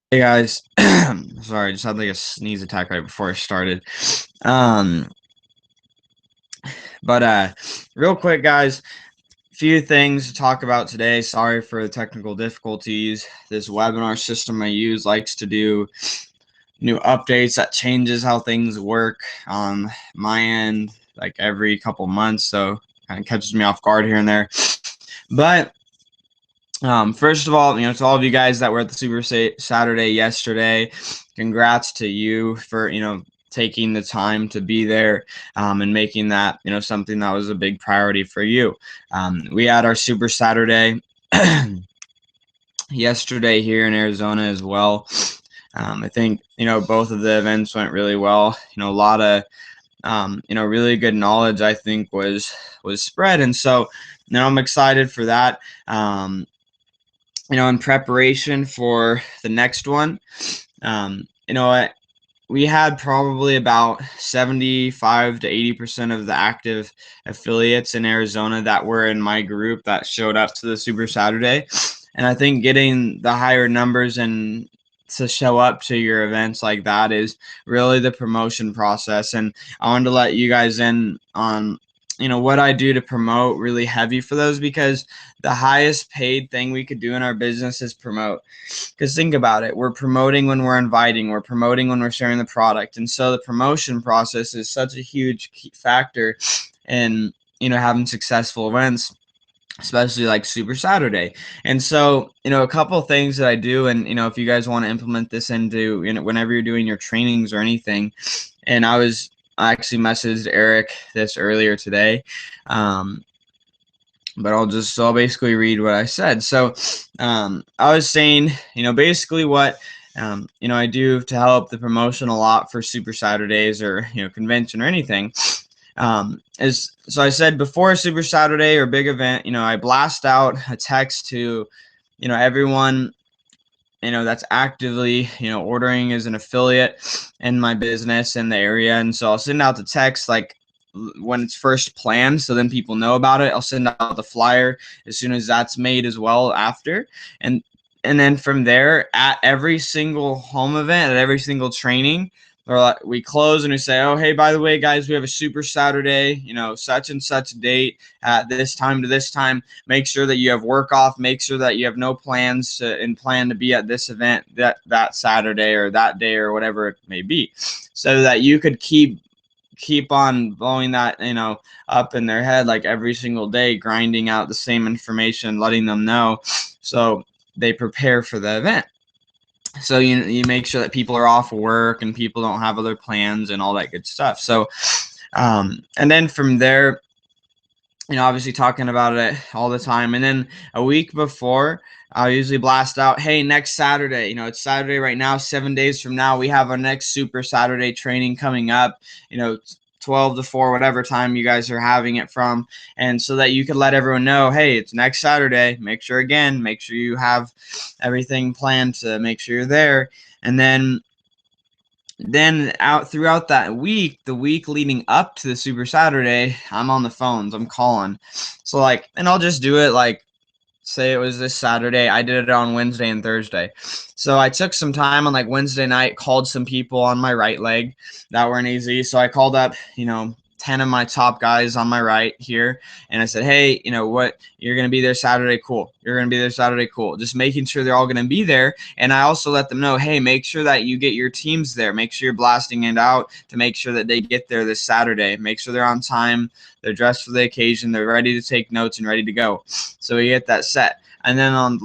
Hey guys, sorry, I just had like a sneeze attack right before I started. Um, but real quick, guys, few things to talk about today. Sorry for the technical difficulties. This webinar system I use likes to do new updates that changes how things work on my end, like every couple months. So kind of catches me off guard here and there. But first of all, to all of you guys that were at the Super Saturday yesterday, congrats to you for, taking the time to be there and making that, something that was a big priority for you. We had our Super Saturday yesterday here in Arizona as well. I think, both of the events went really well. A lot of, really good knowledge, I think, was spread. And so, I'm excited for that. In preparation for the next one, what we had probably about 75 to 80% of the active affiliates in Arizona that were in my group that showed up to the Super Saturday. And I think getting the higher numbers and to show up to your events like that is really the promotion process. And I wanted to let you guys in on what I do to promote really heavy for those, because the highest paid thing we could do in our business is promote. Because think about it, we're promoting when we're inviting, we're promoting when we're sharing the product. And so the promotion process is such a huge key factor in, having successful events, especially like Super Saturday. And so, a couple of things that I do, and, if you guys want to implement this into, whenever you're doing your trainings or anything, and I actually messaged Eric this earlier today. But I'll basically read what I said. So I was saying, basically what I do to help the promotion a lot for Super Saturdays or convention or anything, is, so I said before a Super Saturday or big event, I blast out a text to everyone that's actively ordering as an affiliate in my business in the area. And so I'll send out the text like when it's first planned, so then people know about it. I'll send out the flyer as soon as that's made as well after. And then from there, at every single home event, at every single training, or like we close and we say, oh, hey, by the way, guys, we have a Super Saturday, such and such date at this time to this time. Make sure that you have work off. Make sure that you have no plans and plan to be at this event that Saturday or that day or whatever it may be, so that you could keep on blowing that up in their head, like every single day, grinding out the same information, letting them know, so they prepare for the event. So you make sure that people are off work and people don't have other plans and all that good stuff. So and then from there, obviously talking about it all the time. And then a week before, I'll usually blast out, hey, next Saturday, it's Saturday right now, 7 days from now, we have our next Super Saturday training coming up, 12 to 4, whatever time you guys are having it from. And so that you could let everyone know, hey, it's next Saturday. Make sure you have everything planned to make sure you're there. And then out throughout that week, the week leading up to the Super Saturday, I'm on the phones, I'm calling. So like, and I'll just do it like, say it was this Saturday, I did it on Wednesday and Thursday. So I took some time on like Wednesday night, called some people on my right leg that were in AZ. So I called up, 10 of my top guys on my right here. And I said, hey, what, you're going to be there Saturday. Cool. You're going to be there Saturday. Cool. Just making sure they're all going to be there. And I also let them know, hey, make sure that you get your teams there. Make sure you're blasting it out to make sure that they get there this Saturday. Make sure they're on time. They're dressed for the occasion. They're ready to take notes and ready to go. So we get that set. And then on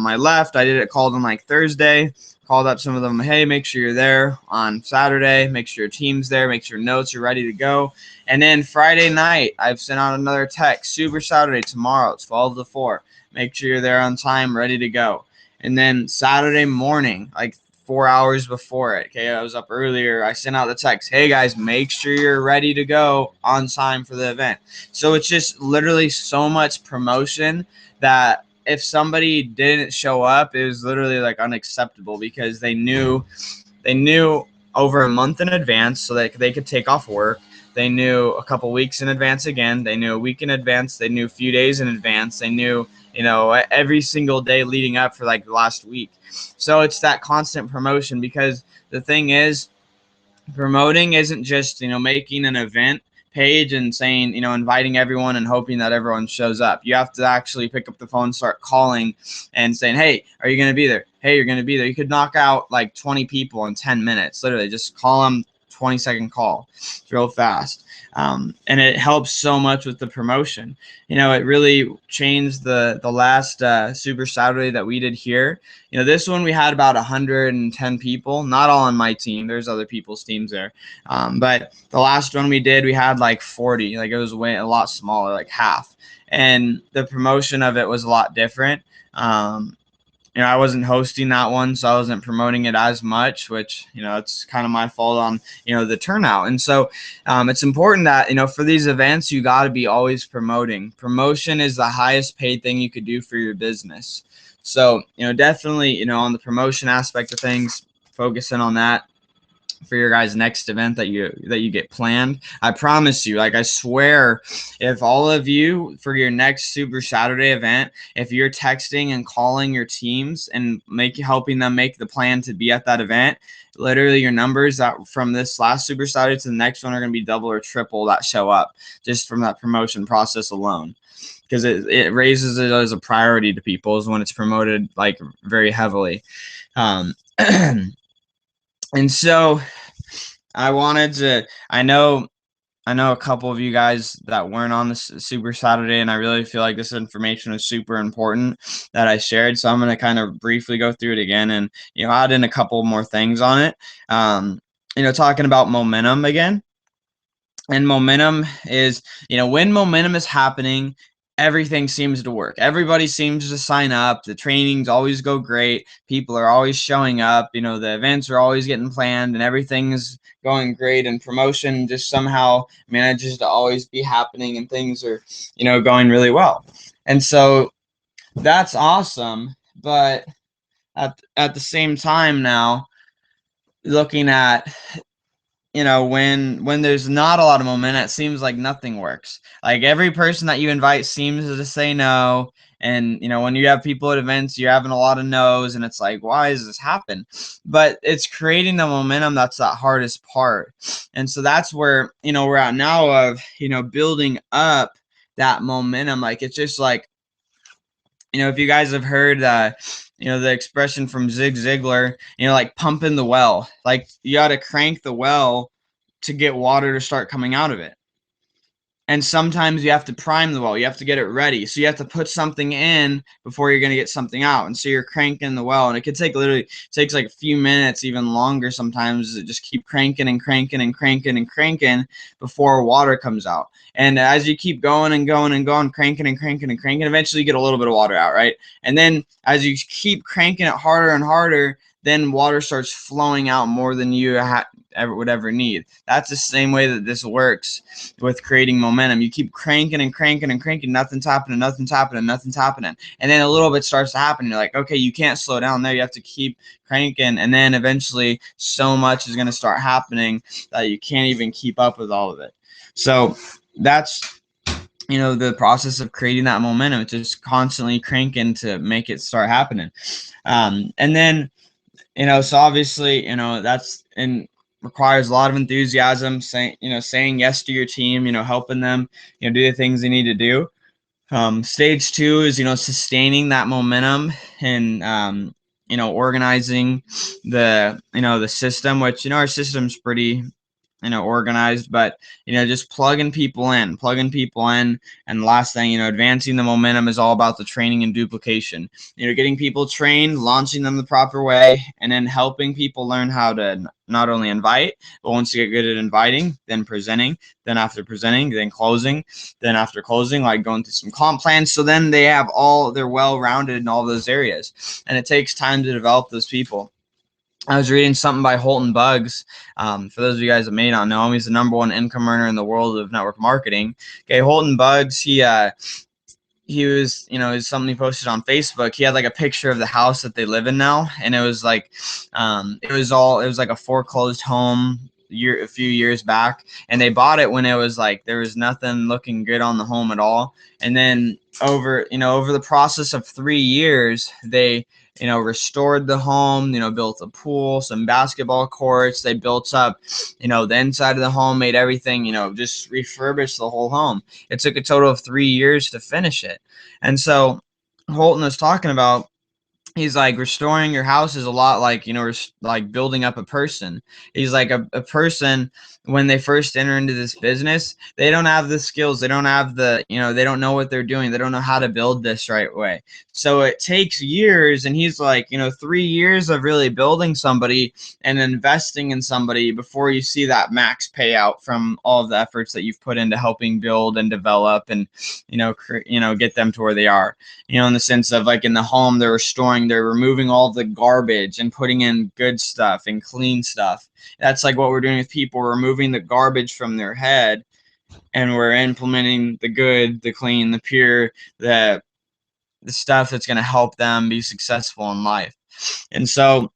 my left, I did it called on like Thursday. Called up some of them. Hey, make sure you're there on Saturday. Make sure your team's there. Make sure notes are ready to go. And then Friday night, I've sent out another text. Super Saturday tomorrow. It's 12 to 4. Make sure you're there on time, ready to go. And then Saturday morning, like 4 hours before it, okay, I was up earlier, I sent out the text, hey guys, make sure you're ready to go on time for the event. So it's just literally so much promotion that if somebody didn't show up, it was literally like unacceptable, because they knew over a month in advance, so that they could take off work. They knew a couple weeks in advance again. They knew a week in advance. They knew a few days in advance. They knew, every single day leading up for like the last week. So it's that constant promotion, because the thing is, promoting isn't just, making an event page and saying, inviting everyone and hoping that everyone shows up. You have to actually pick up the phone, start calling and saying, hey, are you going to be there? Hey, you're going to be there. You could knock out like 20 people in 10 minutes. Literally just call them, 20-second call. It's real fast. And it helps so much with the promotion. It really changed the last Super Saturday that we did here. This one we had about 110 people, not all on my team. There's other people's teams there. But the last one we did, we had like 40. Like, it was a lot smaller, like half. And the promotion of it was a lot different. I wasn't hosting that one, so I wasn't promoting it as much, which, it's kind of my fault on, the turnout. And so it's important that, for these events, you got to be always promoting. Promotion is the highest paid thing you could do for your business. So, definitely, on the promotion aspect of things, focusing on that for your guys' next event that you get planned. I promise you, like, I swear, if all of you for your next Super Saturday event, if you're texting and calling your teams and helping them make the plan to be at that event, literally your numbers that from this last Super Saturday to the next one are going to be double or triple that show up just from that promotion process alone. Because it raises it as a priority to people is when it's promoted like very heavily. And so I know a couple of you guys that weren't on the Super Saturday, and I really feel like this information is super important that I shared. So I'm going to kind of briefly go through it again and, add in a couple more things on it. Talking about momentum again. And momentum is, when momentum is happening, everything seems to work. Everybody seems to sign up. The trainings always go great. People are always showing up. The events are always getting planned and everything's going great. And promotion just somehow manages to always be happening and things are, going really well. And so that's awesome. But at the same time now, looking at, when there's not a lot of momentum, it seems like nothing works. Like, every person that you invite seems to say no. And, when you have people at events, you're having a lot of no's, and it's like, why does this happen? But it's creating the momentum that's that hardest part. And so that's where, we're at now of, building up that momentum. Like, it's just like, if you guys have heard, the expression from Zig Ziglar, like pumping the well, like you got to crank the well to get water to start coming out of it. And sometimes you have to prime the well. You have to get it ready. So you have to put something in before you're going to get something out. And so you're cranking the well. And it could take takes like a few minutes, even longer sometimes. Just keep cranking and cranking and cranking and cranking before water comes out. And as you keep going and going and going, cranking and cranking and cranking, eventually you get a little bit of water out, right? And then as you keep cranking it harder and harder, then water starts flowing out more than you would ever need. That's the same way that this works with creating momentum. You keep cranking and cranking and cranking, nothing's happening, nothing's happening, nothing's happening. And then a little bit starts to happen. You're like, okay, you can't slow down there. You have to keep cranking. And then eventually so much is going to start happening that you can't even keep up with all of it. So that's, the process of creating that momentum. It's just constantly cranking to make it start happening. And then, so obviously, that's requires a lot of enthusiasm, saying yes to your team, helping them, do the things they need to do. Stage 2 is, sustaining that momentum and, organizing the system, which, our system's pretty, organized, but, just plugging people in. And the last thing, advancing the momentum is all about the training and duplication, getting people trained, launching them the proper way, and then helping people learn how to not only invite, but once you get good at inviting, then presenting, then after presenting, then closing, then after closing, like going through some comp plans. So then they're well-rounded in all those areas. And it takes time to develop those people. I was reading something by Holton Buggs. For those of you guys that may not know him, he's the #1 income earner in the world of network marketing. Okay, Holton Buggs, he was, it's something he posted on Facebook. He had like a picture of the house that they live in now, and it was like, it was like a foreclosed home, a few years back, and they bought it when it was like there was nothing looking good on the home at all. And then over the process of 3 years, they restored the home, built a pool, some basketball courts. They built up, the inside of the home, made everything, just refurbished the whole home. It took a total of 3 years to finish it. And so Holton was talking about, he's like, restoring your house is a lot like, like building up a person. He's like, a person, when they first enter into this business, they don't have the skills, they don't have they don't know what they're doing, they don't know how to build this right way. So it takes years, and he's like, 3 years of really building somebody and investing in somebody before you see that max payout from all of the efforts that you've put into helping build and develop and get them to where they are. In the sense of, like, in the home, they're removing all the garbage and putting in good stuff and clean stuff. That's like what we're doing with people. We're removing the garbage from their head, and we're implementing the good, the clean, the pure, the stuff that's going to help them be successful in life. And so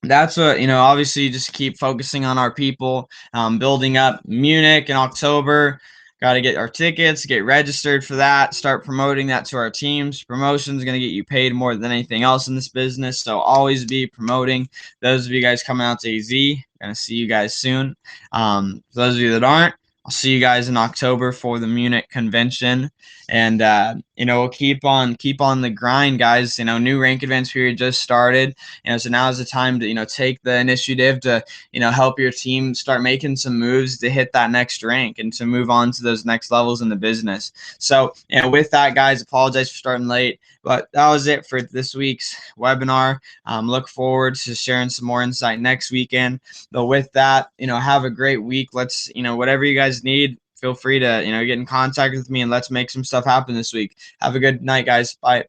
that's what, obviously just keep focusing on our people, building up Munich in October. Got to get our tickets, get registered for that, start promoting that to our teams. Promotion is going to get you paid more than anything else in this business. So always be promoting. Those of you guys coming out to AZ, going to see you guys soon. For those of you that aren't, I'll see you guys in October for the Munich convention. And, we'll keep on the grind, guys. New rank advance period just started. So now is the time to, take the initiative to, help your team start making some moves to hit that next rank and to move on to those next levels in the business. So, with that, guys, apologize for starting late, but that was it for this week's webinar. Look forward to sharing some more insight next weekend. But with that, have a great week. Let's, whatever you guys need, feel free to, get in contact with me, and let's make some stuff happen this week. Have a good night, guys. Bye.